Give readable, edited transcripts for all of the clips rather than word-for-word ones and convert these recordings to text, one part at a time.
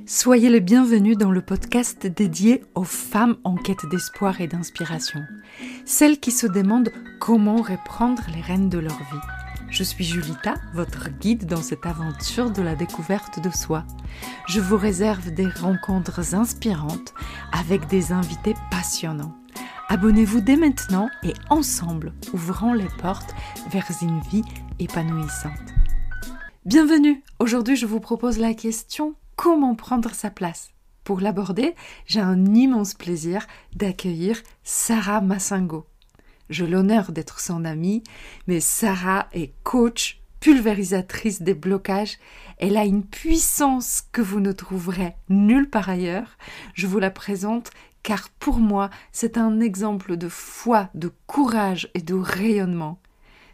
Soyez les bienvenus dans le podcast dédié aux femmes en quête d'espoir et d'inspiration. Celles qui se demandent comment reprendre les rênes de leur vie. Je suis Julita, votre guide dans cette aventure de la découverte de soi. Je vous réserve des rencontres inspirantes avec des invités passionnants. Abonnez-vous dès maintenant et ensemble, ouvrons les portes vers une vie épanouissante. Bienvenue! Aujourd'hui, je vous propose la question « Comment prendre sa place ?» Pour l'aborder, j'ai un immense plaisir d'accueillir Sarah Massingo. J'ai l'honneur d'être son amie, mais Sarah est coach, pulvérisatrice des blocages. Elle a une puissance que vous ne trouverez nulle part ailleurs. Je vous la présente car pour moi, c'est un exemple de foi, de courage et de rayonnement.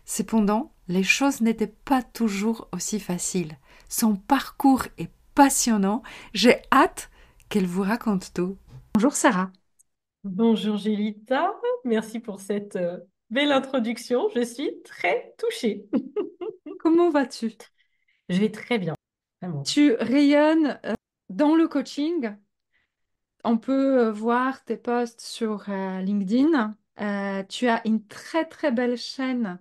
Cependant, les choses n'étaient pas toujours aussi faciles. Son parcours est passionnant. J'ai hâte qu'elle vous raconte tout. Bonjour Sarah. Bonjour Julita, merci pour cette belle introduction. Je suis très touchée. Comment vas-tu? Je vais très bien, vraiment. Tu rayonnes dans le coaching. On peut voir tes posts sur LinkedIn. Tu as une très très belle chaîne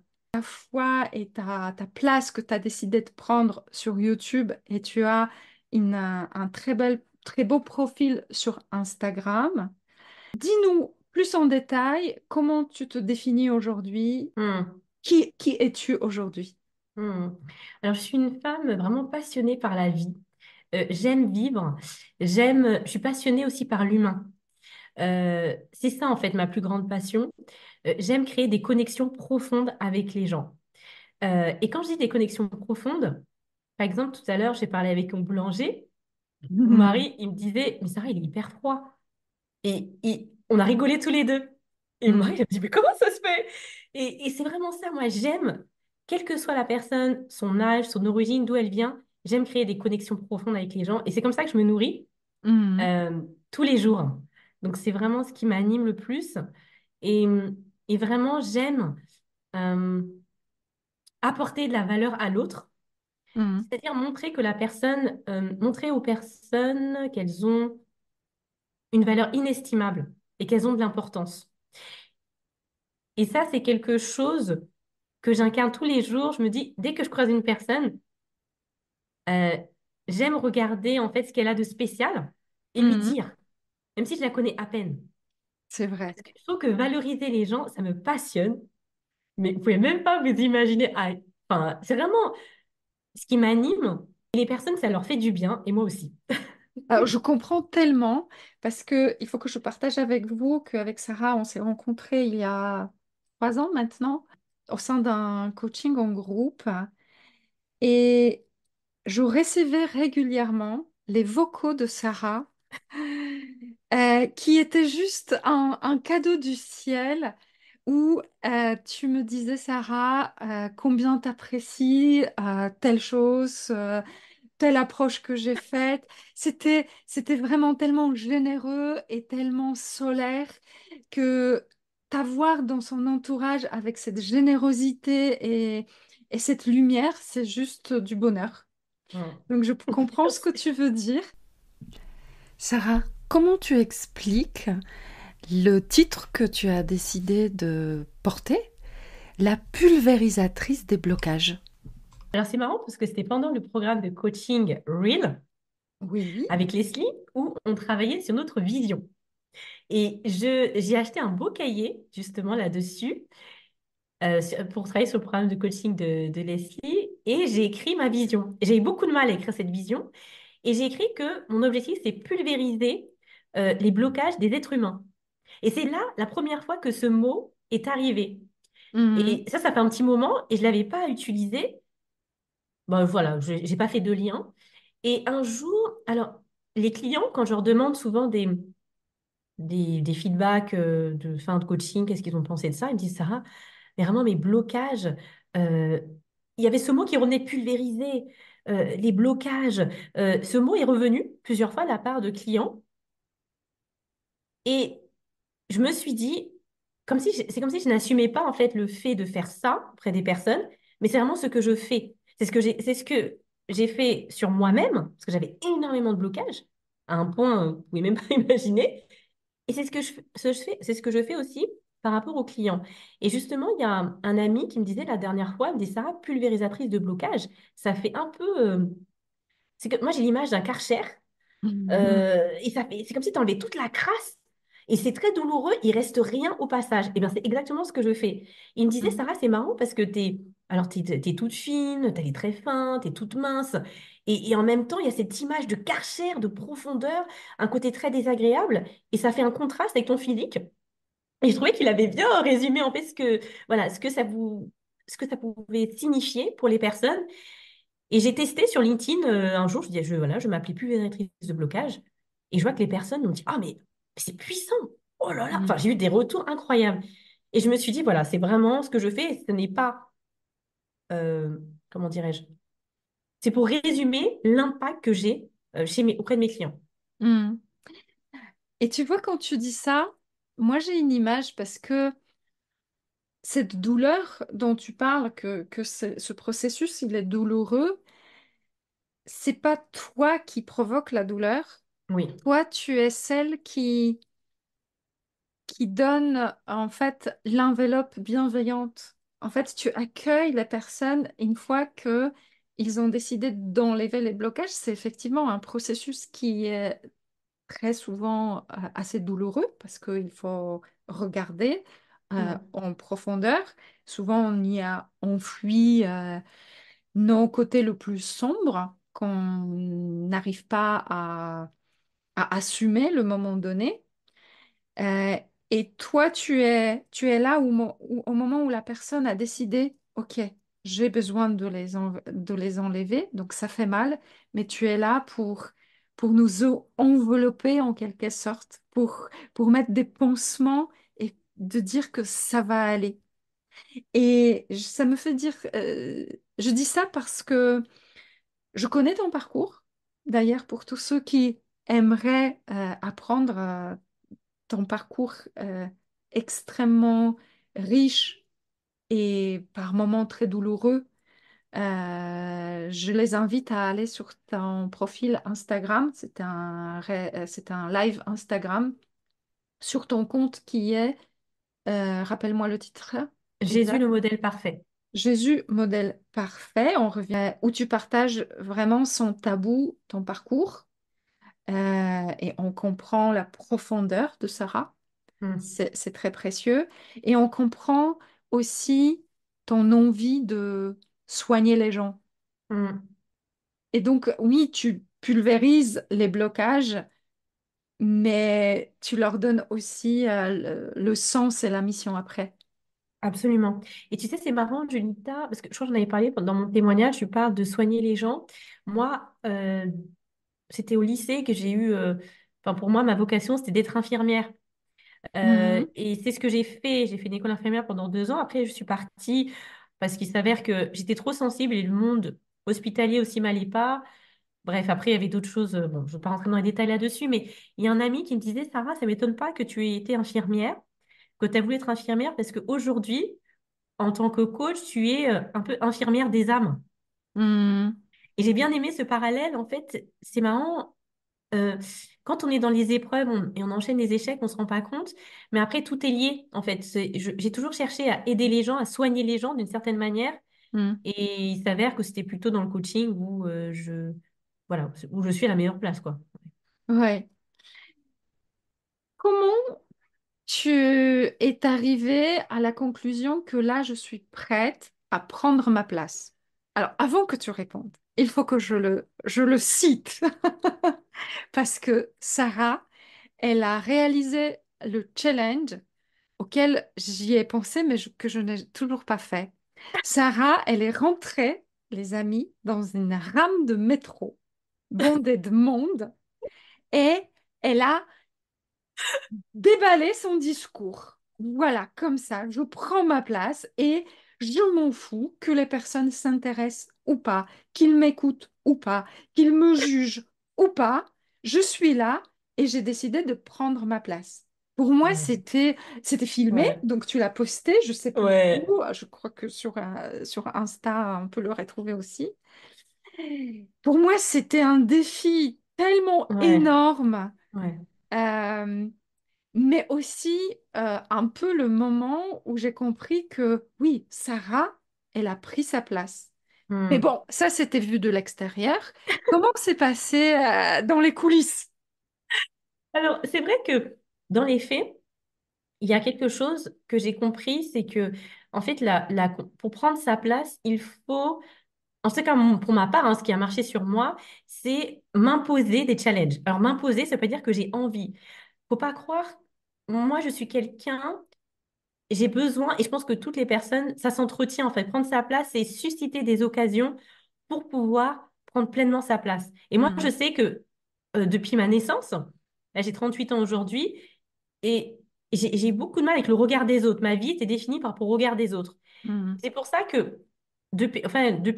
et ta place que tu as décidé de prendre sur YouTube et tu as un très beau profil sur Instagram. Dis-nous plus en détail comment tu te définis aujourd'hui. Hmm, Qui es-tu aujourd'hui? hmm. Alors, je suis une femme vraiment passionnée par la vie. J'aime vivre, je suis passionnée aussi par l'humain. C'est ça en fait ma plus grande passion. J'aime créer des connexions profondes avec les gens. Et quand je dis des connexions profondes, par exemple, tout à l'heure, j'ai parlé avec mon boulanger. Mon mari, il me disait, mais Sarah, il est hyper froid. Et on a rigolé tous les deux. Et moi, il Mhm. a dit, mais comment ça se fait? Et c'est vraiment ça, moi, j'aime, quelle que soit la personne, son âge, son origine, d'où elle vient, j'aime créer des connexions profondes avec les gens. Et c'est comme ça que je me nourris Mhm. tous les jours. Donc, c'est vraiment ce qui m'anime le plus. Et, et vraiment, j'aime euh, apporter de la valeur à l'autre, Mhm. c'est-à-dire montrer que la personne, montrer aux personnes qu'elles ont une valeur inestimable et qu'elles ont de l'importance. Et ça, c'est quelque chose que j'incarne tous les jours. Je me dis, dès que je croise une personne, euh, j'aime regarder en fait ce qu'elle a de spécial et lui Mhm. dire, même si je la connais à peine. C'est vrai. Parce que je trouve que valoriser les gens, ça me passionne. Mais vous pouvez même pas vous imaginer. Enfin, c'est vraiment ce qui m'anime. Et les personnes, ça leur fait du bien, et moi aussi. Alors, je comprends tellement parce que il faut que je partage avec vous qu'avec Sarah, on s'est rencontrés il y a 3 ans maintenant au sein d'un coaching en groupe et je recevais régulièrement les vocaux de Sarah qui étaient juste un cadeau du ciel où tu me disais, Sarah, combien tu apprécies telle chose. Telle approche que j'ai faite. C'était vraiment tellement généreux et tellement solaire que t'avoir dans son entourage avec cette générosité et cette lumière, c'est juste du bonheur. Mm. Donc je comprends ce que Merci. tu veux dire. Sarah, comment tu expliques le titre que tu as décidé de porter, la pulvérisatrice des blocages? Alors, c'est marrant parce que c'était pendant le programme de coaching Real Oui. avec Leslie où on travaillait sur notre vision. Et j'ai acheté un beau cahier, justement, là-dessus, pour travailler sur le programme de coaching de Leslie. Et j'ai écrit ma vision. J'ai eu beaucoup de mal à écrire cette vision. Et j'ai écrit que mon objectif, c'est pulvériser les blocages des êtres humains. Et c'est là la première fois que ce mot est arrivé. Et Mhm. ça fait un petit moment et je ne l'avais pas utilisé. Ben voilà, je n'ai pas fait de lien. Et un jour, alors, les clients, quand je leur demande souvent des feedbacks de fin de coaching, qu'est-ce qu'ils ont pensé de ça? Ils me disent, Sarah, mais vraiment, mes blocages, euh, il y avait ce mot qui revenait pulvériser, les blocages. Ce mot est revenu plusieurs fois de la part de clients. Et je me suis dit, c'est comme si je n'assumais pas en fait le fait de faire ça auprès des personnes, mais c'est vraiment ce que je fais. C'est ce que j'ai fait sur moi-même, parce que j'avais énormément de blocages. à un point, vous pouvez même pas imaginer. Et c'est ce que je fais aussi par rapport aux clients. Et justement, il y a un ami qui me disait la dernière fois, il me dit, Sarah, pulvérisatrice de blocage, ça fait un peu... c'est que moi, j'ai l'image d'un Karcher. Et ça fait, c'est comme si tu enlevais toute la crasse. Et c'est très douloureux, il reste rien au passage. Et bien, c'est exactement ce que je fais. Il me disait, Mhm. Sarah, c'est marrant parce que t'es toute fine, t'es très fin, t'es toute mince. Et en même temps, il y a cette image de Karcher, de profondeur, un côté très désagréable. Et ça fait un contraste avec ton physique. Et je trouvais qu'il avait bien résumé en fait voilà, ce que ça pouvait signifier pour les personnes. Et j'ai testé sur LinkedIn un jour, voilà, je m'appelais pulvérisatrice de blocage. Et je vois que les personnes m'ont dit, ah, mais c'est puissant! Oh là là! Enfin, Mhm. j'ai eu des retours incroyables. Et je me suis dit, voilà, c'est vraiment ce que je fais. Ce n'est pas, euh, comment dirais-je? C'est pour résumer l'impact que j'ai auprès de mes clients. Mhm. Et tu vois, quand tu dis ça, moi j'ai une image parce que cette douleur dont tu parles, que ce processus, il est douloureux, c'est pas toi qui provoque la douleur. Oui. Toi, tu es celle qui donne en fait l'enveloppe bienveillante. En fait, tu accueilles la personne une fois que ils ont décidé d'enlever les blocages. C'est effectivement un processus qui est très souvent assez douloureux parce qu'il faut regarder Mm. en profondeur. Souvent, on y a enfui nos côtés le plus sombres qu'on n'arrive pas à assumer le moment donné. Euh, et toi, tu es là au moment où la personne a décidé, OK, j'ai besoin de les enlever, donc ça fait mal, mais tu es là pour nous envelopper en quelque sorte, pour mettre des pansements et de dire que ça va aller. Et ça me fait dire, je dis ça parce que je connais ton parcours. D'ailleurs, pour tous ceux qui aimeraient apprendre ton parcours extrêmement riche et par moments très douloureux, je les invite à aller sur ton profil Instagram. C'est un live Instagram sur ton compte qui est, rappelle-moi le titre Jésus, exact. le modèle parfait. Jésus, modèle parfait. On revient où tu partages vraiment son tabou, ton parcours, et on comprend la profondeur de Sarah. Mm. C'est très précieux. Et on comprend aussi ton envie de soigner les gens. Mm. Et donc, oui, tu pulvérises les blocages, mais tu leur donnes aussi le sens et la mission après. Absolument. Et tu sais, c'est marrant, Julita, parce que je crois que j'en avais parlé dans mon témoignage, tu parles de soigner les gens. Moi, c'était au lycée que j'ai eu, enfin pour moi, ma vocation, c'était d'être infirmière. Mhm, Et c'est ce que j'ai fait. J'ai fait une école infirmière pendant 2 ans. Après, je suis partie parce qu'il s'avère que j'étais trop sensible et le monde hospitalier aussi m'allait pas. Bref, après, il y avait d'autres choses. Bon, je ne vais pas rentrer dans les détails là-dessus, mais il y a un ami qui me disait, Sarah, ça m'étonne pas que tu aies été infirmière, que tu as voulu être infirmière parce qu'aujourd'hui, en tant que coach, tu es un peu infirmière des âmes. mhm, Et j'ai bien aimé ce parallèle. En fait, c'est marrant. euh, Quand on est dans les épreuves et on enchaîne les échecs, on se rend pas compte. Mais après, tout est lié. En fait, j'ai toujours cherché à aider les gens, à soigner les gens d'une certaine manière. mhm. Et il s'avère que c'était plutôt dans le coaching où voilà, où je suis à la meilleure place, quoi. Ouais. Comment tu es arrivé à la conclusion que là, je suis prête à prendre ma place? Alors, avant que tu répondes, il faut que je le cite parce que Sarah, elle a réalisé le challenge auquel j'y ai pensé, mais que je n'ai toujours pas fait. Sarah, elle est rentrée, les amis, dans une rame de métro bondée de monde et elle a déballer son discours. Voilà, comme ça, je prends ma place et je m'en fous que les personnes s'intéressent ou pas, qu'ils m'écoutent ou pas, qu'ils me jugent ou pas. Je suis là et j'ai décidé de prendre ma place. Pour moi, Ouais. c'était filmé, Ouais. donc tu l'as posté, je sais plus où, Ouais. je crois que sur Insta, on peut le retrouver aussi. Pour moi, c'était un défi tellement Ouais, énorme, ouais. euh, mais aussi un peu le moment où j'ai compris que oui, Sarah, elle a pris sa place. Mais Hmm. bon, ça, c'était vu de l'extérieur. Comment c'est passé dans les coulisses? Alors, c'est vrai que dans les faits, il y a quelque chose que j'ai compris, c'est que, en fait, pour prendre sa place, il faut, en tout cas pour ma part, hein, ce qui a marché sur moi, c'est m'imposer des challenges. Alors, m'imposer, ça veut pas dire que j'ai envie. Faut pas croire, moi, je suis quelqu'un, j'ai besoin, et je pense que toutes les personnes, ça s'entretient, en fait. Prendre sa place et susciter des occasions pour pouvoir prendre pleinement sa place. Et moi, je Mhm, sais que depuis ma naissance, là, j'ai 38 ans aujourd'hui, et j'ai beaucoup de mal avec le regard des autres. Ma vie était définie par le regard des autres. mhm, C'est pour ça que depuis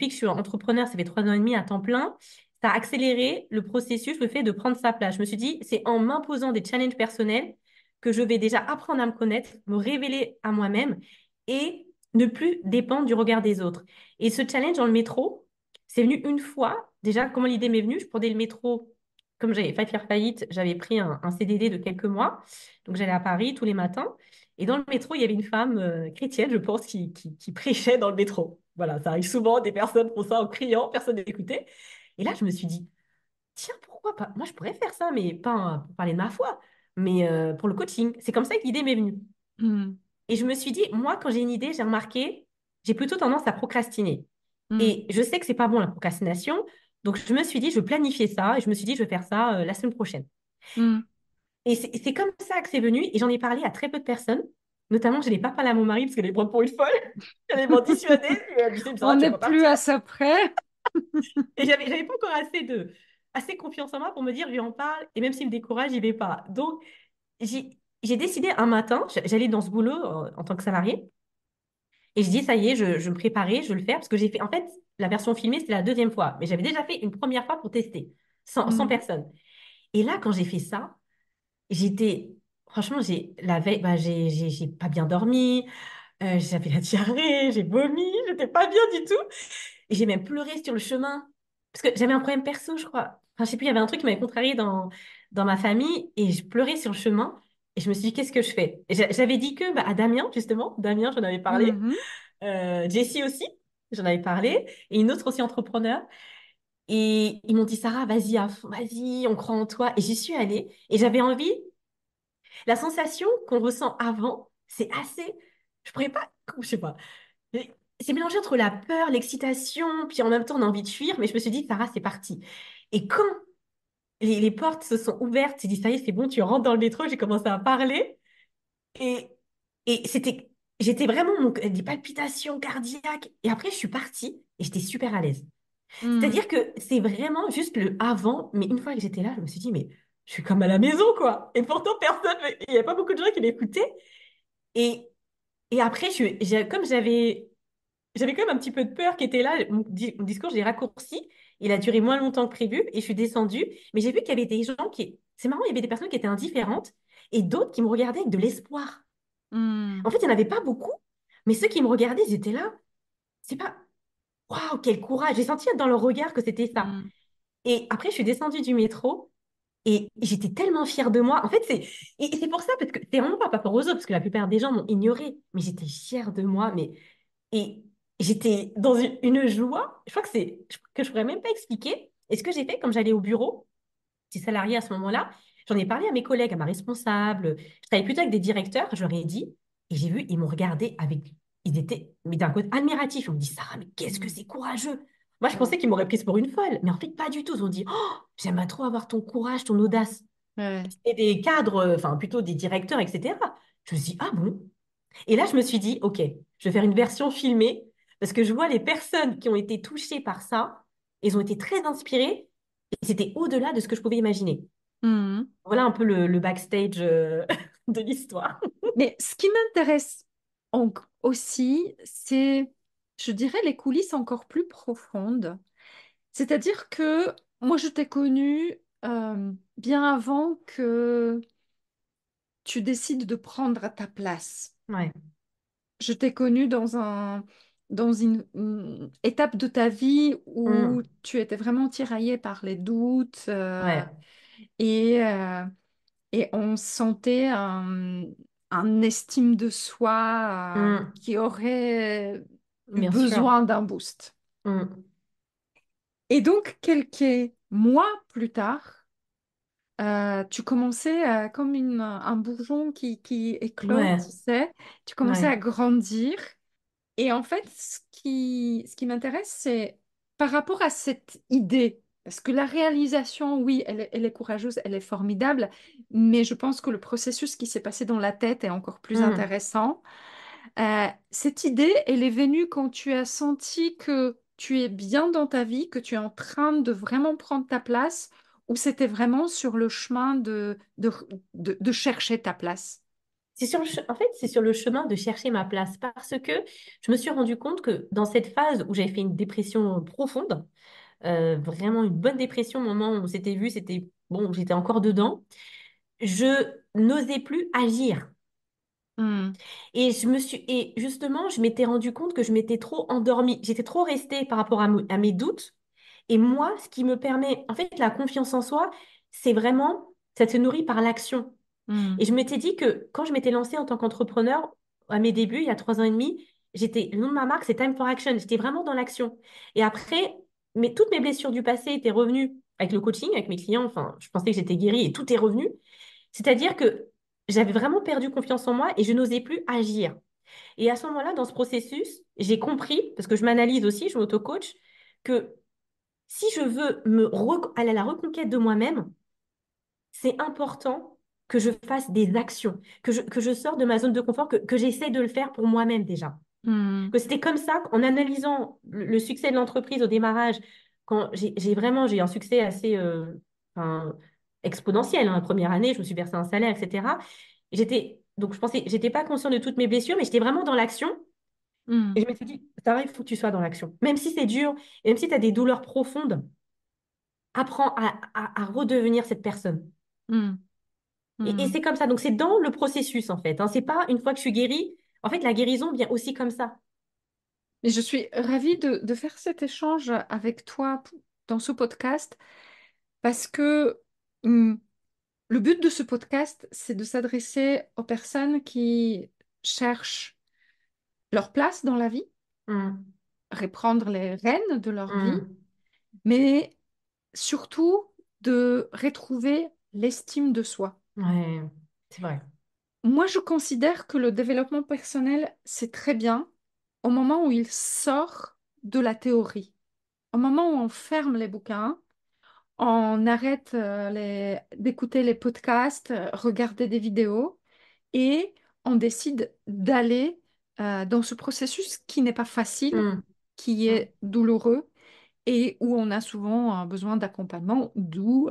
que je suis entrepreneur, ça fait 3 ans et demi à temps plein, ça a accéléré le processus, le fait de prendre sa place. Je me suis dit, c'est en m'imposant des challenges personnels que je vais déjà apprendre à me connaître, me révéler à moi-même et ne plus dépendre du regard des autres. Et ce challenge dans le métro, c'est venu une fois. Déjà, comment l'idée m'est venue? Je prenais le métro, comme j'avais failli faire faillite, j'avais pris un CDD de quelques mois. Donc, j'allais à Paris tous les matins. Et dans le métro, il y avait une femme chrétienne, je pense, qui prêchait dans le métro. Voilà, ça arrive souvent, des personnes font ça en criant, personne n'écoutait. Et là, je me suis dit, tiens, pourquoi pas? Moi, je pourrais faire ça, mais pas pour parler de ma foi, mais pour le coaching. C'est comme ça que l'idée m'est venue. mhm, Et je me suis dit, moi, quand j'ai une idée, j'ai remarqué, j'ai plutôt tendance à procrastiner. mhm, Et je sais que c'est pas bon la procrastination. Donc, je me suis dit, je planifiais ça et je me suis dit, je vais faire ça la semaine prochaine. mhm. Et c'est comme ça que c'est venu. Et j'en ai parlé à très peu de personnes. Notamment, je n'ai pas parlé à mon mari parce qu'elle allait me prendre pour une folle. Elle allait m'en dissuader. Et elle me disait, mais On Sarah, tu n'est vas pas plus partir. à ça près. Et j'avais pas encore assez confiance en moi pour me dire, je lui en parle. Et même s'il me décourage, j'y vais pas. Donc, j'ai décidé un matin, j'allais dans ce boulot en tant que salarié. Et je dis, ça y est, je me préparais, je veux le faire. Parce que j'ai fait, en fait, la version filmée, c'était la deuxième fois. Mais j'avais déjà fait une première fois pour tester, sans Mhm, personne. Et là, quand j'ai fait ça, j'étais, franchement, la veille, bah, j'ai pas bien dormi, j'avais la diarrhée, j'ai vomi, j'étais pas bien du tout. Et j'ai même pleuré sur le chemin. Parce que j'avais un problème perso, je crois. Enfin, je sais plus, il y avait un truc qui m'avait contrarié dans ma famille et je pleurais sur le chemin. Et je me suis dit, qu'est-ce que je fais? Et j'avais dit que bah, à Damien, justement, Damien, j'en avais parlé. mhm, Jessie aussi, j'en avais parlé. Et une autre aussi entrepreneur. Et ils m'ont dit, Sarah, vas-y, à fond, vas-y, on croit en toi. Et j'y suis allée. Et j'avais envie. La sensation qu'on ressent avant, c'est assez. Je pourrais pas. Je sais pas. C'est mélangé entre la peur, l'excitation, puis en même temps on a envie de fuir, mais je me suis dit, Sarah, c'est parti. Et quand les portes se sont ouvertes, j'ai dit, ça y est, c'est bon, tu rentres dans le métro, j'ai commencé à parler, et, j'étais vraiment, des palpitations cardiaques, et après je suis partie, et j'étais super à l'aise. mhm, C'est-à-dire que c'est vraiment juste le avant, mais une fois que j'étais là, je me suis dit, mais je suis comme à la maison, quoi. Et pourtant, il n'y a pas beaucoup de gens qui m'écoutaient. Et, et après, comme j'avais quand même un petit peu de peur qui était là. Mon discours, je l'ai raccourci. Il a duré moins longtemps que prévu et je suis descendue. Mais j'ai vu qu'il y avait des gens qui... C'est marrant, il y avait des personnes qui étaient indifférentes et d'autres qui me regardaient avec de l'espoir. En mhm, fait, il n'y en avait pas beaucoup. Mais ceux qui me regardaient, ils étaient là. C'est pas... Waouh, quel courage. J'ai senti dans leur regard que c'était ça. mhm, Et après, je suis descendue du métro et j'étais tellement fière de moi. En fait, et c'est pour ça, parce que c'est vraiment pas par rapport aux autres, parce que la plupart des gens m'ont ignorée. Mais j'étais fière de moi. Et j'étais dans une joie, je crois que je pourrais même pas expliquer. Et ce que j'ai fait, comme j'allais au bureau, j'étais salariée à ce moment-là, j'en ai parlé à mes collègues, à ma responsable. Je travaillais plutôt avec des directeurs, je leur ai dit, et j'ai vu, ils m'ont regardé ils étaient, mais d'un côté admiratif. Ils m'ont dit, Sarah, mais qu'est-ce que mhm. c'est courageux. Moi, je pensais qu'ils m'auraient prise pour une folle, mais en fait, pas du tout. Ils ont dit, oh, j'aimerais trop avoir ton courage, ton audace. Ouais. Et des cadres, enfin, plutôt des directeurs, etc. Je me suis dit, ah bon? Et là, je me suis dit, OK, je vais faire une version filmée parce que je vois les personnes qui ont été touchées par ça, elles ont été très inspirées et c'était au-delà de ce que je pouvais imaginer. Mhm. Voilà un peu le backstage de l'histoire. Mais ce qui m'intéresse aussi, c'est, je dirais, les coulisses encore plus profondes. C'est-à-dire que moi, je t'ai connue bien avant que tu décides de prendre ta place. Ouais. Je t'ai connue dans une étape de ta vie où Mm. tu étais vraiment tiraillée par les doutes Ouais. et, euh, et on sentait un estime de soi Mm. qui aurait eu Bien sûr. besoin d'un boost. Mm. Et donc, quelques mois plus tard, tu commençais comme un bourgeon qui éclore, Ouais. tu sais, tu commençais Ouais. à grandir. Et en fait, ce qui m'intéresse, c'est par rapport à cette idée, parce que la réalisation, oui, elle est courageuse, elle est formidable, mais je pense que le processus qui s'est passé dans la tête est encore plus Mm. intéressant. Cette idée, elle est venue quand tu as senti que tu es bien dans ta vie, que tu es en train de vraiment prendre ta place, ou c'était vraiment sur le chemin de chercher ta place. En fait, c'est sur le chemin de chercher ma place parce que je me suis rendu compte que dans cette phase où j'avais fait une dépression profonde, vraiment une bonne dépression, au moment où on s'était vu, c'était bon, j'étais encore dedans, je n'osais plus agir. Hmm, Et justement, je m'étais rendu compte que je m'étais trop endormie. J'étais trop restée par rapport à mes doutes. Et moi, ce qui me permet, en fait, la confiance en soi, c'est vraiment, ça se nourrit par l'action. hmm, Et je m'étais dit que quand je m'étais lancée en tant qu'entrepreneur, à mes débuts, il y a 3 ans et demi, le nom de ma marque, c'est Time for Action. J'étais vraiment dans l'action. Et après, toutes mes blessures du passé étaient revenues avec le coaching, avec mes clients. Enfin, je pensais que j'étais guérie et tout est revenu. C'est-à-dire que j'avais vraiment perdu confiance en moi et je n'osais plus agir. Et à ce moment-là, dans ce processus, j'ai compris, parce que je m'analyse aussi, je m'auto-coach, que si je veux aller à la reconquête de moi-même, c'est important que je fasse des actions, que je sors de ma zone de confort, que j'essaie de le faire pour moi-même déjà. hmm, Que c'était comme ça, en analysant le succès de l'entreprise au démarrage, quand j'ai eu un succès assez enfin, exponentiel. Hein. La première année, je me suis versé un salaire, etc. Donc je pensais, j'étais pas consciente de toutes mes blessures, mais j'étais vraiment dans l'action. Et hmm, je m'étais dit, Sarah, il faut que tu sois dans l'action. Même si c'est dur, et même si tu as des douleurs profondes, apprends à redevenir cette personne. hmm, Et hmm. c'est comme ça. Donc, c'est dans le processus, en fait. Hein. C'est pas une fois que je suis guérie. En fait, la guérison vient aussi comme ça. Et je suis ravie de faire cet échange avec toi dans ce podcast parce que hmm, le but de ce podcast, c'est de s'adresser aux personnes qui cherchent leur place dans la vie, Hum, reprendre les rênes de leur vie, hum. mais surtout de retrouver l'estime de soi. Ouais, c'est vrai. Moi, je considère que le développement personnel, c'est très bien au moment où il sort de la théorie, au moment où on ferme les bouquins, on arrête d'écouter les podcasts, regarder des vidéos et on décide d'aller dans ce processus qui n'est pas facile, Hum, qui hum, est douloureux et où on a souvent besoin d'accompagnement, d'où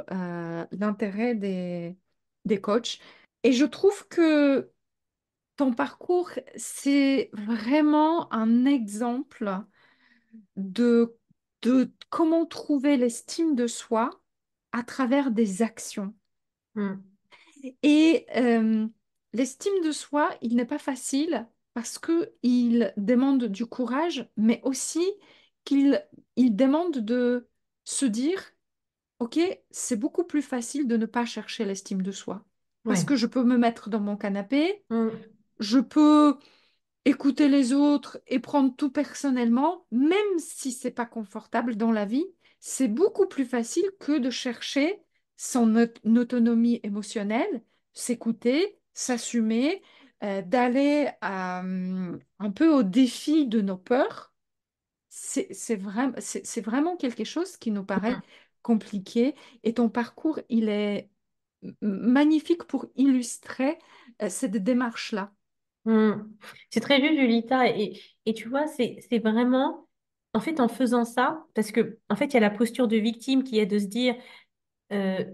l'intérêt des coachs. Et je trouve que ton parcours, c'est vraiment un exemple de, de comment trouver l'estime de soi à travers des actions. hum, Et l'estime de soi, il n'est pas facile parce que il demande du courage, mais aussi qu'il demande de se dire, OK, c'est beaucoup plus facile de ne pas chercher l'estime de soi. Parce ouais. que je peux me mettre dans mon canapé, Hum, je peux écouter les autres et prendre tout personnellement, même si c'est pas confortable dans la vie, c'est beaucoup plus facile que de chercher son autonomie émotionnelle, s'écouter, s'assumer, d'aller un peu au défi de nos peurs. C'est vraiment quelque chose qui nous paraît hum, compliqué et ton parcours, il est magnifique pour illustrer cette démarche-là. hum. C'est très juste, Julita. Et tu vois, c'est vraiment, en fait, en faisant ça, parce que, en fait, il y a la posture de victime qui est de se dire euh,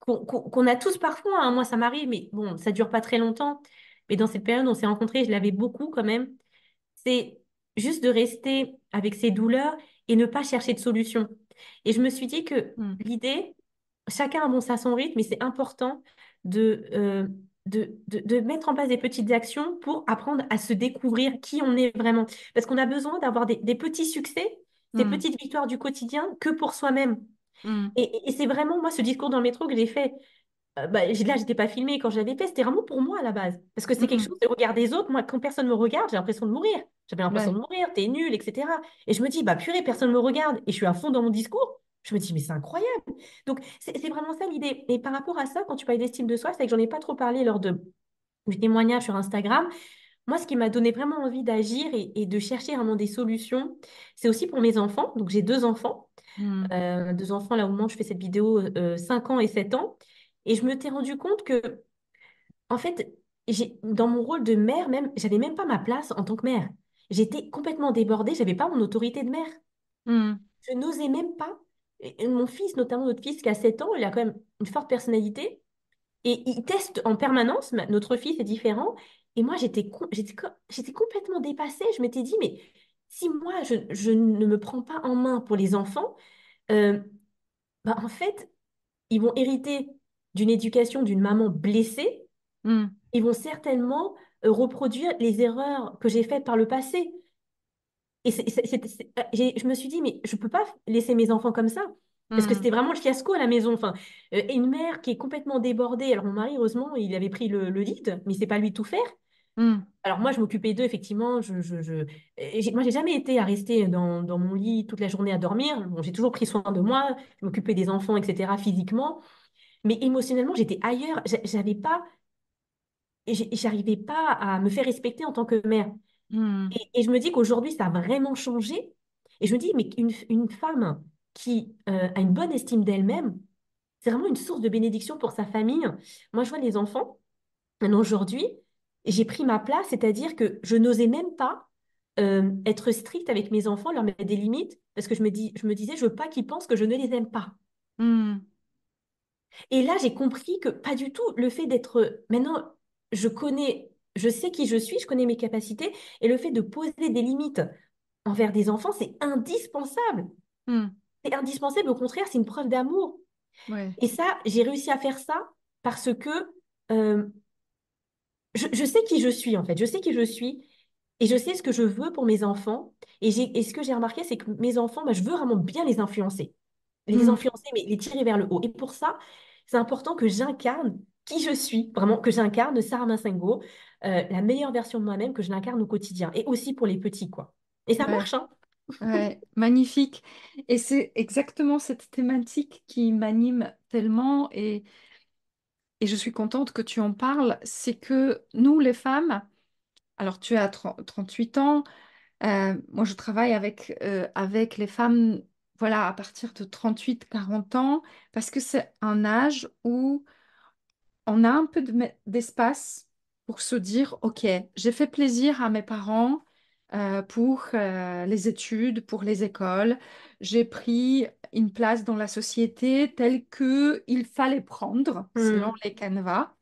qu'on a tous parfois, hein. Moi, ça m'arrive, mais bon, ça dure pas très longtemps. Mais dans cette période, on s'est rencontrés, je l'avais beaucoup quand même. C'est juste de rester avec ses douleurs et ne pas chercher de solution. Et je me suis dit que Hmm. l'idée, chacun a bon ça à son rythme, mais c'est important de de mettre en place des petites actions pour apprendre à se découvrir qui on est vraiment. Parce qu'on a besoin d'avoir des petits succès, des Mm, petites victoires du quotidien que pour soi-même. mm, Et c'est vraiment, moi, ce discours dans le métro que j'ai fait. Bah, là, j'étais pas filmée quand je l'avais fait, c'était vraiment pour moi à la base. Parce que c'est quelque mm. chose de regard des autres. Moi, quand personne me regarde, j'ai l'impression de mourir. J'avais l'impression de Ouais. mourir, t'es nul, etc. Et je me dis, bah purée, personne me regarde. Et je suis à fond dans mon discours. Je me dis, mais c'est incroyable. Donc, c'est vraiment ça l'idée. Et par rapport à ça, quand tu parles d'estime de soi, c'est que j'en ai pas trop parlé lors de mes témoignages sur Instagram. Moi, ce qui m'a donné vraiment envie d'agir et de chercher vraiment des solutions, c'est aussi pour mes enfants. Donc, j'ai Mm, deux enfants là au moment où je fais cette vidéo, 5 ans et 7 ans. Et je me t'ai rendu compte que en fait, dans mon rôle de mère, même, j'avais même pas ma place en tant que mère. J'étais complètement débordée, j'avais pas mon autorité de mère. mm, Je n'osais même pas. Et mon fils, notamment notre fils qui a 7 ans, il a quand même une forte personnalité et il teste en permanence. Notre fils est différent. Et moi, j'étais complètement dépassée. Je m'étais dit, mais si moi, je ne me prends pas en main pour les enfants, euh, bah, en fait, ils vont hériter d'une éducation d'une maman blessée. mm, Ils vont certainement reproduire les erreurs que j'ai faites par le passé. Et je me suis dit, mais je ne peux pas laisser mes enfants comme ça. Parce que mm, c'était vraiment le fiasco à la maison. Enfin, et une mère qui est complètement débordée. Alors, mon mari, heureusement, il avait pris le lead, mais c'est pas lui de tout faire. mm, Alors, moi, je m'occupais d'eux, effectivement. Moi, j'ai jamais été à rester dans mon lit toute la journée à dormir. Bon, j'ai toujours pris soin de moi. Je m'occupais des enfants, etc., physiquement. Mais émotionnellement, j'étais ailleurs. J'avais pas, j'arrivais pas à me faire respecter en tant que mère. mm, Et je me dis qu'aujourd'hui, ça a vraiment changé. Et je me dis, mais une femme qui a une bonne estime d'elle-même, c'est vraiment une source de bénédiction pour sa famille. Moi, je vois les enfants, maintenant aujourd'hui, j'ai pris ma place, c'est-à-dire que je n'osais même pas être stricte avec mes enfants, leur mettre des limites, parce que je me disais, je veux pas qu'ils pensent que je ne les aime pas. mm, Et là, j'ai compris que pas du tout. Le fait d'être... Maintenant, je sais qui je suis, je connais mes capacités, et le fait de poser des limites envers des enfants, c'est indispensable. mm. C'est indispensable, au contraire, c'est une preuve d'amour. Ouais. Et ça, j'ai réussi à faire ça parce que euh, je sais qui je suis, en fait. Je sais qui je suis et je sais ce que je veux pour mes enfants. Et ce que j'ai remarqué, c'est que mes enfants, bah, je veux vraiment bien les influencer. Les Mm. influencer, mais les tirer vers le haut. Et pour ça, c'est important que j'incarne qui je suis, vraiment, que j'incarne Sarah Massengo, la meilleure version de moi-même, que je l'incarne au quotidien. Et aussi pour les petits, quoi. Et ça Ouais. marche, hein? Ouais, magnifique. Et c'est exactement cette thématique qui m'anime tellement et je suis contente que tu en parles. C'est que nous, les femmes, alors tu as 38 ans, moi je travaille avec les femmes, voilà, à partir de 38 40 ans, parce que c'est un âge où on a un peu d'espace pour se dire, OK, j'ai fait plaisir à mes parents pour les études, pour les écoles. J'ai pris une place dans la société telle que il fallait prendre selon Mm, les canevas.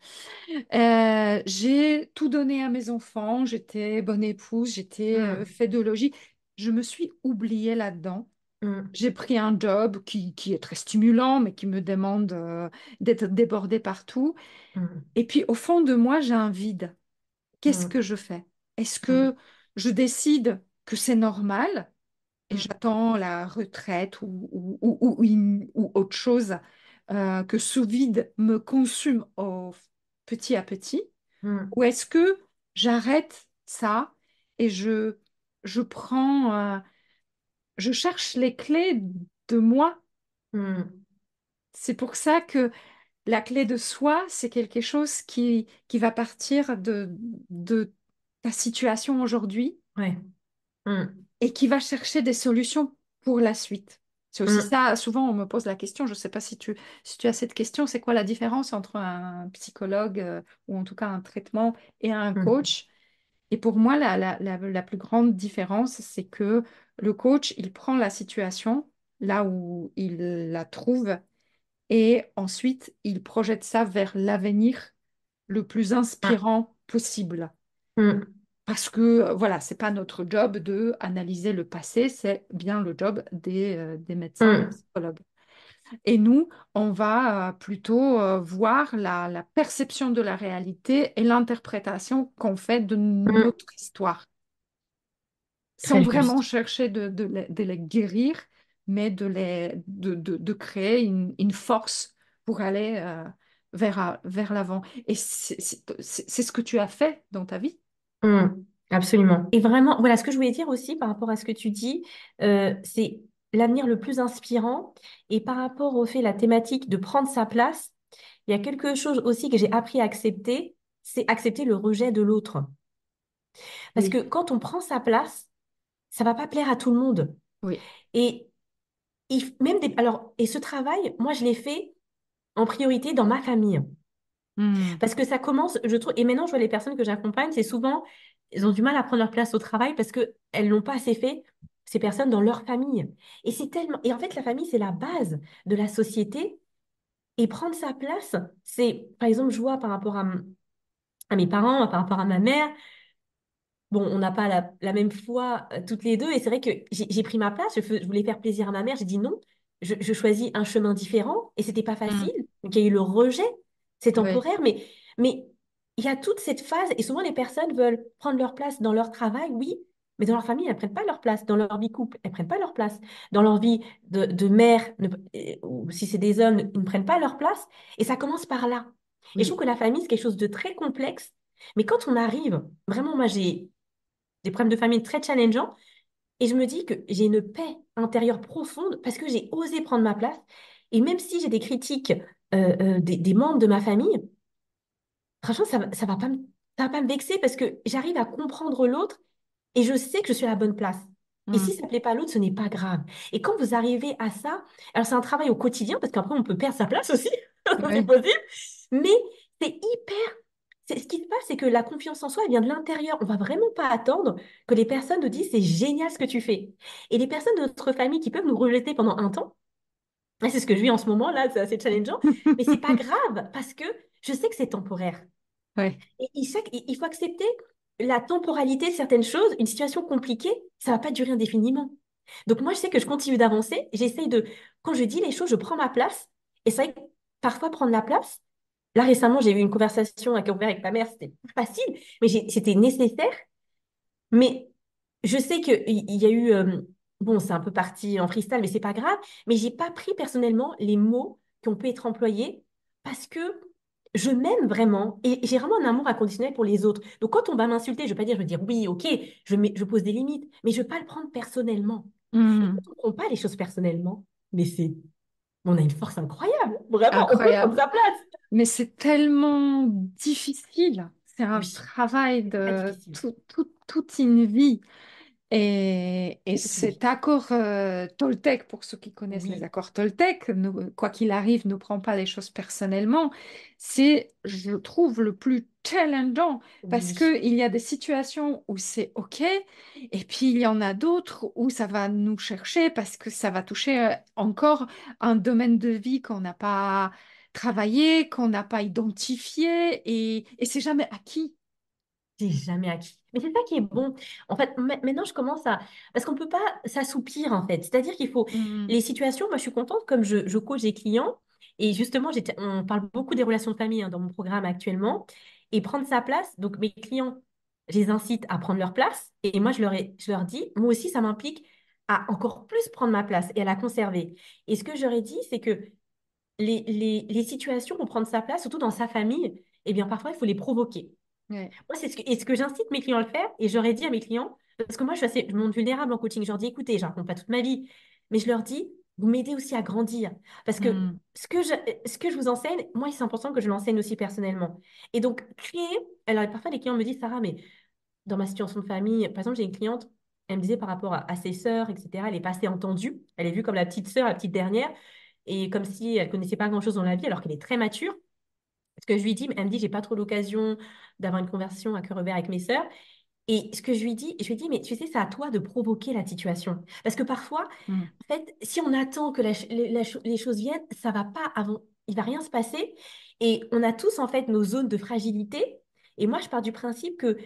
J'ai tout donné à mes enfants. J'étais bonne épouse, j'étais mm, fait de logis. Je me suis oubliée là-dedans. mm, J'ai pris un job qui est très stimulant, mais qui me demande d'être débordée partout. mm, Et puis, au fond de moi, j'ai un vide. Qu'est-ce que mm, je fais? Est-ce mm, que je décide que c'est normal et mm, j'attends la retraite ou autre chose, que ce vide me consume petit à petit? mm, Ou est-ce que j'arrête ça et je prends, je cherche les clés de moi? mm. C'est pour ça que la clé de soi, c'est quelque chose qui va partir de ta situation aujourd'hui Ouais. Mm, et qui va chercher des solutions pour la suite. C'est aussi mm, ça, souvent on me pose la question, je ne sais pas si tu as cette question, c'est quoi la différence entre un psychologue ou en tout cas un traitement et un mm, coach? Et pour moi, la plus grande différence, c'est que le coach, il prend la situation là où il la trouve et ensuite, il projette ça vers l'avenir le plus mm, inspirant possible. mm, Parce que, voilà, c'est pas notre job de analyser le passé, c'est bien le job des médecins, des mm. psychologues. Et nous, on va plutôt voir la perception de la réalité et l'interprétation qu'on fait de Mm. notre histoire, sans Très vraiment juste. chercher de les guérir, mais de créer une force pour aller vers l'avant. Et c'est ce que tu as fait dans ta vie. Mm. Absolument. Et vraiment, voilà, ce que je voulais dire aussi par rapport à ce que tu dis, c'est l'avenir le plus inspirant. Et par rapport au fait, la thématique de prendre sa place, il y a quelque chose aussi que j'ai appris à accepter, c'est accepter le rejet de l'autre. Parce que Oui, quand on prend sa place, ça va pas plaire à tout le monde. oui. Et même alors, et ce travail, moi, je l'ai fait en priorité dans ma famille. Hmm, Parce que ça commence, je trouve, et maintenant, je vois les personnes que j'accompagne, c'est souvent, elles ont du mal à prendre leur place au travail parce qu'elles n'ont pas assez fait, ces personnes, dans leur famille. Et c'est tellement, et en fait, la famille, c'est la base de la société. Et prendre sa place, c'est, par exemple, je vois par rapport à mes parents, par rapport à ma mère. Bon, on n'a pas la même foi toutes les deux, et c'est vrai que j'ai pris ma place, je voulais faire plaisir à ma mère, j'ai dit non, je choisis un chemin différent, et c'était pas facile, hmm, donc il y a eu le rejet, c'est oui, temporaire, mais il y a toute cette phase, et souvent les personnes veulent prendre leur place dans leur travail, oui, mais dans leur famille, elles prennent pas leur place, dans leur vie couple, elles prennent pas leur place, dans leur vie de mère, ou si c'est des hommes, ils ne prennent pas leur place, et ça commence par là. Et je trouve oui. que la famille, c'est quelque chose de très complexe, mais quand on arrive, vraiment, moi j'ai des problèmes de famille très challengeants. Et je me dis que j'ai une paix intérieure profonde parce que j'ai osé prendre ma place. Et même si j'ai des critiques des membres de ma famille, franchement, ça va pas ça va pas me vexer parce que j'arrive à comprendre l'autre et je sais que je suis à la bonne place. Et si Hmm, ça ne plaît pas à l'autre, ce n'est pas grave. Et quand vous arrivez à ça, alors c'est un travail au quotidien parce qu'après on peut perdre sa place aussi, c'est oui, possible, mais c'est hyper ce qui se passe, c'est que la confiance en soi, elle vient de l'intérieur. On va vraiment pas attendre que les personnes nous disent c'est génial ce que tu fais. Et les personnes de notre famille qui peuvent nous rejeter pendant un temps, et c'est ce que je vis en ce moment là, c'est assez challengeant, mais c'est pas grave parce que je sais que c'est temporaire. oui. Et il faut accepter la temporalité de certaines choses. Une situation compliquée, ça va pas durer indéfiniment. Donc moi, je sais que je continue d'avancer. J'essaye de, quand je dis les choses, je prends ma place. Et c'est vrai que parfois prendre la place. Là, récemment, j'ai eu une conversation avec ma mère. C'était pas facile, mais c'était nécessaire. Mais je sais qu'il y a eu, bon, c'est un peu parti en freestyle, mais c'est pas grave. Mais j'ai pas pris personnellement les mots qui ont pu être employés parce que je m'aime vraiment et j'ai vraiment un amour inconditionnel pour les autres. Donc quand on va m'insulter, je vais pas dire, je vais dire oui, ok, je pose des limites, mais je vais pas le prendre personnellement. Et Hmm. quand on prend pas les choses personnellement, mais on a une force incroyable. Vraiment, on peut prendre Incroyable. sa place. Mais c'est tellement difficile. C'est un Oui, travail c'est très de difficile. toute une vie. Et Oui, cet accord Toltec, pour ceux qui connaissent les oui, accords Toltec, quoi qu'il arrive, ne prend pas les choses personnellement. C'est, je trouve, le plus challengeant parce oui. qu'il y a des situations où c'est OK et puis il y en a d'autres où ça va nous chercher parce que ça va toucher encore un domaine de vie qu'on n'a pas travaillé, qu'on n'a pas identifié et c'est jamais acquis. C'est jamais acquis. Mais c'est ça qui est bon. En fait, maintenant, je commence à... Parce qu'on peut pas s'assoupir, en fait. C'est-à-dire qu'il faut... Mm, Les situations, moi, je suis contente, comme je coach des clients. Et justement, on parle beaucoup des relations de famille hein, dans mon programme actuellement. Et prendre sa place. Donc, mes clients, je les incite à prendre leur place. Et moi, je leur dis, moi aussi, ça m'implique à encore plus prendre ma place et à la conserver. Et ce que j'aurais dit, c'est que les situations pour prendre sa place, surtout dans sa famille, eh bien, parfois, il faut les provoquer. ouais. Moi, et ce que j'incite mes clients à le faire, et j'aurais dit à mes clients, parce que moi, je me montre vulnérable en coaching, je leur dis, écoutez, je ne raconte pas toute ma vie, mais je leur dis, vous m'aidez aussi à grandir. Parce que Mm, ce que je vous enseigne, moi, c'est important que je l'enseigne aussi personnellement. Et donc, créer, alors parfois les clients me disent, Sarah, mais dans ma situation de famille, par exemple, j'ai une cliente, elle me disait par rapport à ses sœurs, etc., elle n'est pas assez entendue, elle est vue comme la petite sœur, la petite dernière, et comme si elle connaissait pas grand-chose dans la vie, alors qu'elle est très mature. Ce que je lui dis, elle me dit, j'ai pas trop l'occasion d'avoir une conversation à cœur ouvert avec mes sœurs. Et ce que je lui dis, mais tu sais, c'est à toi de provoquer la situation. Parce que parfois, mm. en fait, si on attend que les choses viennent, ça va pas avant, il va rien se passer. Et on a tous, en fait, nos zones de fragilité. Et moi, je pars du principe que,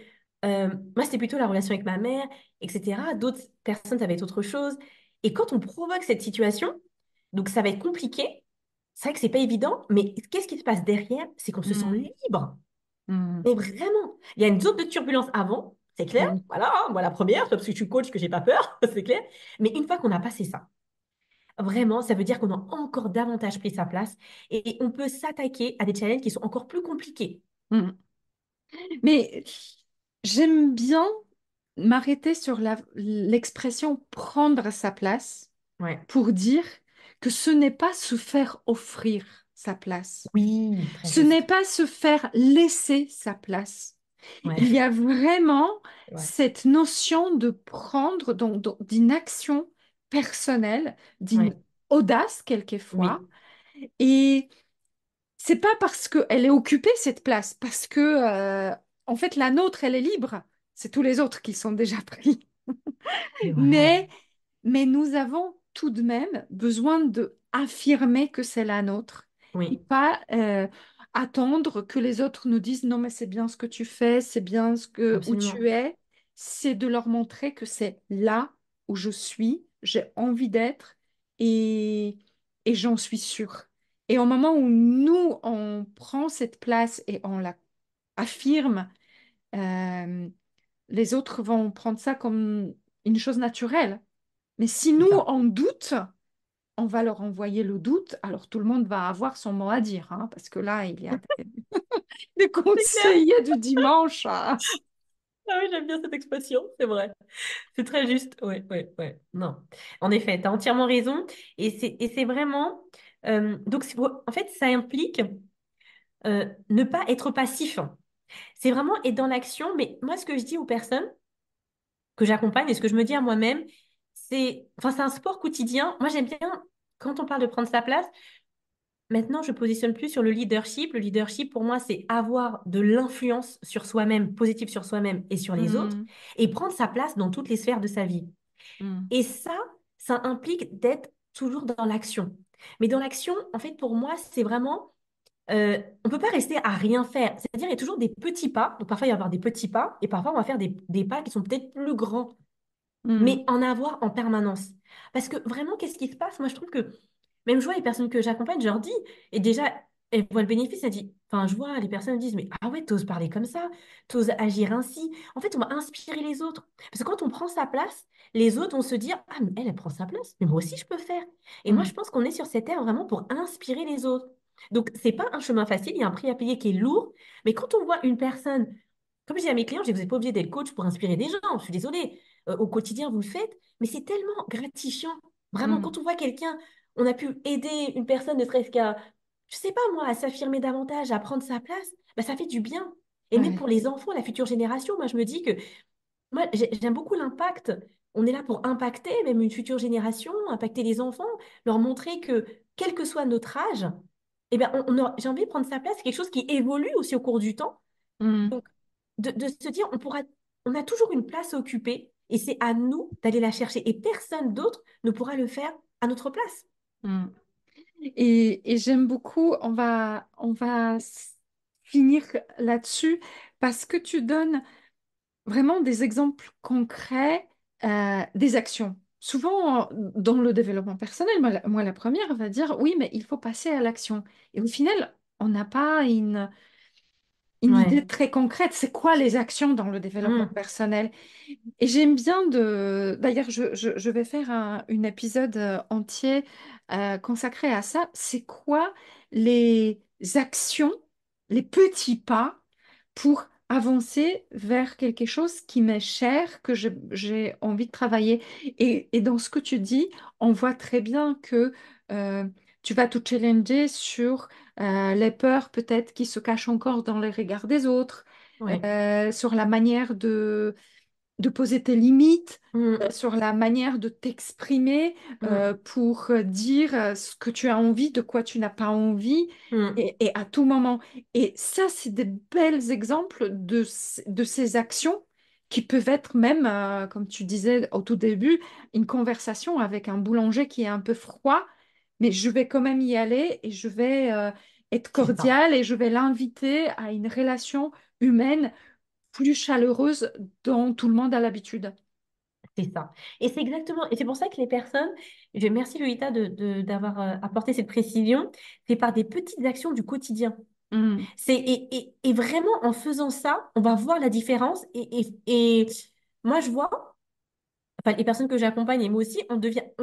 moi, c'était plutôt la relation avec ma mère, etc. D'autres personnes, ça va être autre chose. Et quand on provoque cette situation, Donc, ça va être compliqué. C'est vrai que c'est pas évident, mais qu'est-ce qui se passe derrière? C'est qu'on se sent Mm, libre. mm. Mais vraiment, il y a une zone de turbulence avant, c'est clair. Oui. Voilà, hein, moi la première, c'est parce que je suis coach que j'ai pas peur, c'est clair. Mais une fois qu'on a passé ça, vraiment, ça veut dire qu'on a encore davantage pris sa place et on peut s'attaquer à des challenges qui sont encore plus compliqués. Mm. Mais j'aime bien m'arrêter sur l'expression prendre sa place Ouais. pour dire que ce n'est pas se faire offrir sa place. Oui, très Ce n'est juste. pas se faire laisser sa place. Ouais, Il y a vraiment ouais, cette notion de prendre, d'une action personnelle, d'une ouais, audace quelquefois. oui, Et c'est pas parce qu'elle est occupée, cette place, parce que, en fait, la nôtre, elle est libre. C'est tous les autres qui sont déjà pris. c'est vrai. Mais nous avons tout de même besoin de affirmer que c'est la nôtre et Oui, pas attendre que les autres nous disent non, mais c'est bien ce que tu fais, c'est bien où tu absolument. es. C'est de leur montrer que c'est là où je suis, j'ai envie d'être et, j'en suis sûre. Et au moment où nous, on prend cette place et on la affirme, euh, les autres vont prendre ça comme une chose naturelle. Mais si C'est nous, ça. on doute, on va leur envoyer le doute, alors tout le monde va avoir son mot à dire, hein, parce que là, il y a des C'est clair. conseillers du dimanche, hein. Ah oui, j'aime bien cette expression, c'est vrai. C'est très juste. Oui, oui, oui. Non. En effet, tu as entièrement raison. Et c'est vraiment. Donc, en fait, ça implique ne pas être passif. C'est vraiment être dans l'action. Mais moi, ce que je dis aux personnes que j'accompagne et ce que je me dis à moi-même, c'est un sport quotidien. Moi, j'aime bien, quand on parle de prendre sa place, maintenant, je positionne plus sur le leadership. Le leadership, pour moi, c'est avoir de l'influence sur soi-même, positive sur soi-même et sur les autres, Mm, et prendre sa place dans toutes les sphères de sa vie. mm, Et ça implique d'être toujours dans l'action. Mais dans l'action, en fait, pour moi, c'est vraiment, on peut pas rester à rien faire. C'est-à-dire, il y a toujours des petits pas. Donc, parfois, il va y avoir des petits pas, et parfois, on va faire des pas qui sont peut-être plus grands, mm, mais en avoir en permanence. Parce que vraiment, qu'est-ce qui se passe? Moi, je trouve que même je vois les personnes que j'accompagne, je leur dis, et déjà, elles voient le bénéfice, elles disent, enfin, je vois les personnes disent, mais ah ouais, t'oses parler comme ça, t'oses agir ainsi. En fait, on va inspirer les autres. Parce que quand on prend sa place, les autres vont se dire, ah, mais elle prend sa place, mais moi aussi, je peux faire. Et moi, mm, je pense qu'on est sur cette terre vraiment pour inspirer les autres. Donc, c'est pas un chemin facile, il y a un prix à payer qui est lourd, mais quand on voit une personne, comme je dis à mes clients, je dis, vous n'êtes pas obligé d'être coach pour inspirer des gens, je suis désolée. Au quotidien, vous le faites, mais c'est tellement gratifiant. Vraiment, mm. quand on voit quelqu'un, on a pu aider une personne, ne serait-ce qu'à, je sais pas moi, à s'affirmer davantage, à prendre sa place, bah, ça fait du bien. Et même pour Ouais. les enfants, la future génération, moi je me dis que moi j'aime beaucoup l'impact. On est là pour impacter même une future génération, impacter les enfants, leur montrer que quel que soit notre âge, eh ben, j'ai envie de prendre sa place, c'est quelque chose qui évolue aussi au cours du temps. Mm, Donc, de se dire, on a toujours une place à occuper et c'est à nous d'aller la chercher et personne d'autre ne pourra le faire à notre place. mm. Et j'aime beaucoup, on va finir là-dessus parce que tu donnes vraiment des exemples concrets, des actions. Souvent, dans le développement personnel, moi, la première va dire, oui, mais il faut passer à l'action. Et au final, on n'a pas une idée Ouais. très concrète. C'est quoi les actions dans le développement Mm. personnel? Et j'aime bien de... D'ailleurs, je vais faire un épisode entier consacré à ça. C'est quoi les actions, les petits pas pour avancer vers quelque chose qui m'est cher, que j'ai envie de travailler. Et dans ce que tu dis, on voit très bien que euh, tu vas te challenger sur les peurs peut-être qui se cachent encore dans les regards des autres, Ouais. sur la manière de poser tes limites, Mm. sur la manière de t'exprimer Mm. pour dire ce que tu as envie, de quoi tu n'as pas envie, Mm. et à tout moment. Et ça, c'est des bels exemples de ces actions qui peuvent être même, comme tu disais au tout début, une conversation avec un boulanger qui est un peu froid, mais je vais quand même y aller et je vais être C'est ça. cordiale et je vais l'inviter à une relation humaine plus chaleureuse dont tout le monde a l'habitude. C'est ça. Et c'est exactement, et c'est pour ça que les personnes, merci Lolita d'avoir apporté cette précision, c'est par des petites actions du quotidien. Mm. Et vraiment, en faisant ça, on va voir la différence. Et moi, je vois, enfin, les personnes que j'accompagne et moi aussi, on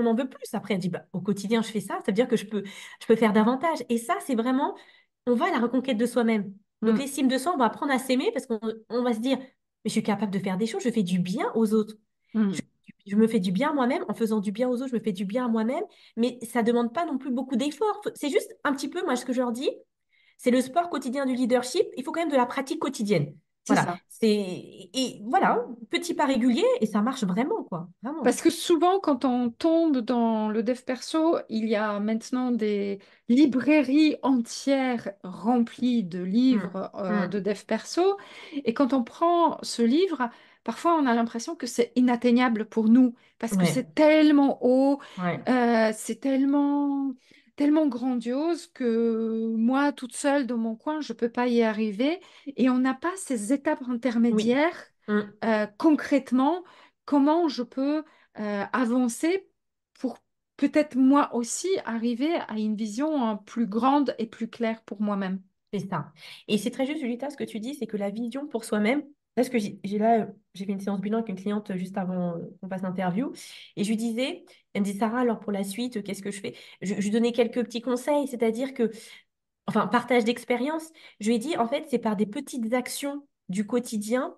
en veut plus. Après, on dit, bah, au quotidien, je fais ça, ça veut dire que je peux faire davantage. Et ça, c'est vraiment, on va à la reconquête de soi-même. Donc, Mm. l'estime de soi, on va apprendre à s'aimer parce on va se dire, mais je suis capable de faire des choses, je fais du bien aux autres. Je, Mm. je me fais du bien à moi-même. En faisant du bien aux autres, je me fais du bien à moi-même. Mais ça ne demande pas non plus beaucoup d'efforts. C'est juste un petit peu, moi, ce que je leur dis, c'est le sport quotidien du leadership. Il faut quand même de la pratique quotidienne. C'est Voilà. ça. Et voilà, petit pas régulier et ça marche vraiment, quoi. Vraiment. Parce que souvent, quand on tombe dans le dev perso, il y a maintenant des librairies entières remplies de Mm, livres de mm. dev perso. Et quand on prend ce livre, parfois on a l'impression que c'est inatteignable pour nous, parce que Ouais, c'est tellement haut, ouais. c'est tellement grandiose que moi, toute seule dans mon coin, je ne peux pas y arriver. Et on n'a pas ces étapes Oui. intermédiaires Mm. concrètement comment je peux avancer pour peut-être moi aussi arriver à une vision plus grande et plus claire pour moi-même. C'est ça. Et c'est très juste, Julita, ce que tu dis, c'est que la vision pour soi-même, parce que j'ai fait une séance bilan avec une cliente juste avant qu'on fasse l'interview, et je lui disais, elle me dit, Sarah, alors pour la suite, qu'est-ce que je fais? Je lui donnais quelques petits conseils, c'est-à-dire que enfin, partage d'expérience. Je lui ai dit, en fait, c'est par des petites actions du quotidien.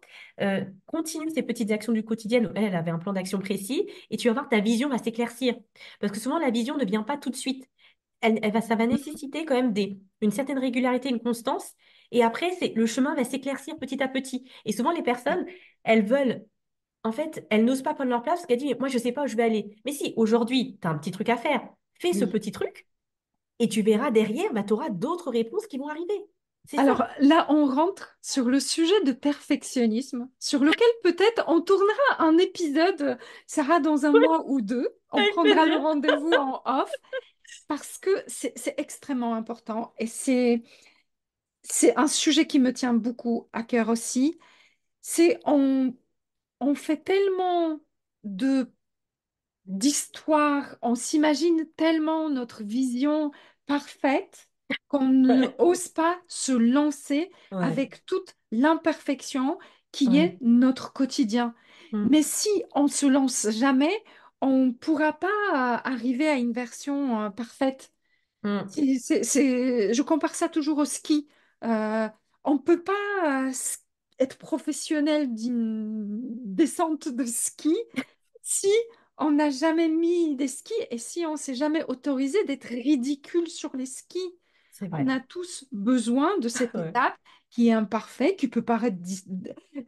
Continue ces petites actions du quotidien. Elle avait un plan d'action précis et tu vas voir, ta vision va s'éclaircir. Parce que souvent, la vision ne vient pas tout de suite. Ça va nécessiter quand même une certaine régularité, une constance. Et après, le chemin va s'éclaircir petit à petit. Et souvent, les personnes, elles veulent, en fait, elles n'osent pas prendre leur place parce qu'elles disent, mais moi, je ne sais pas où je vais aller. Mais si, aujourd'hui, tu as un petit truc à faire. Fais ce Oui. petit truc et tu verras derrière, bah, tu auras d'autres réponses qui vont arriver. C'est Alors ça. là, on rentre sur le sujet de perfectionnisme, sur lequel peut-être on tournera un épisode, Sarah, dans un mois ou deux. On Avec prendra le plaisir. rendez-vous en off parce que c'est extrêmement important et c'est un sujet qui me tient beaucoup à cœur aussi. C'est on fait tellement de d'histoire, on s'imagine tellement notre vision parfaite qu'on Ouais, n'ose pas se lancer ouais, avec toute l'imperfection qui ouais. est notre quotidien. Mm, Mais si on se lance jamais, on ne pourra pas arriver à une version parfaite. mm. Je compare ça toujours au ski. Euh, on ne peut pas être professionnel d'une descente de ski si on n'a jamais mis des skis et si on s'est jamais autorisé d'être ridicule sur les skis. C'est On vrai. a tous besoin de cette Ouais, étape qui est imparfaite, qui peut paraître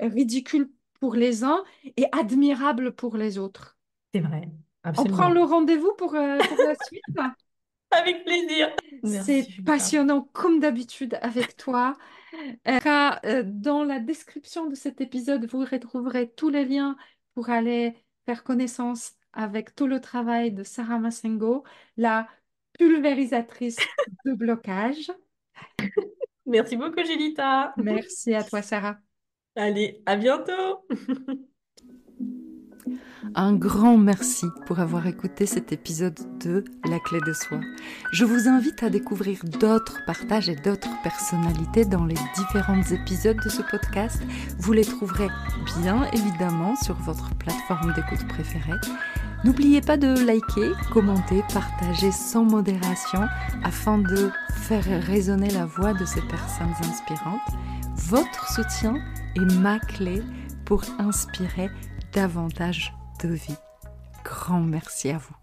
ridicule pour les uns et admirable pour les autres. c'est vrai. On prend le Absolument. rendez-vous pour la suite. Avec plaisir. Merci, C'est Julita. passionnant comme d'habitude avec toi. Dans la description de cet épisode, vous retrouverez tous les liens pour aller faire connaissance avec tout le travail de Sarah Massengo, la pulvérisatrice de blocage. Merci beaucoup, Julita. Merci à toi, Sarah. Allez, à bientôt. Un grand merci pour avoir écouté cet épisode de La clé de soi. Je vous invite à découvrir d'autres partages et d'autres personnalités dans les différents épisodes de ce podcast. Vous les trouverez bien évidemment sur votre plateforme d'écoute préférée. N'oubliez pas de liker, commenter, partager sans modération afin de faire résonner la voix de ces personnes inspirantes. Votre soutien est ma clé pour inspirer davantage de vie. Grand merci à vous.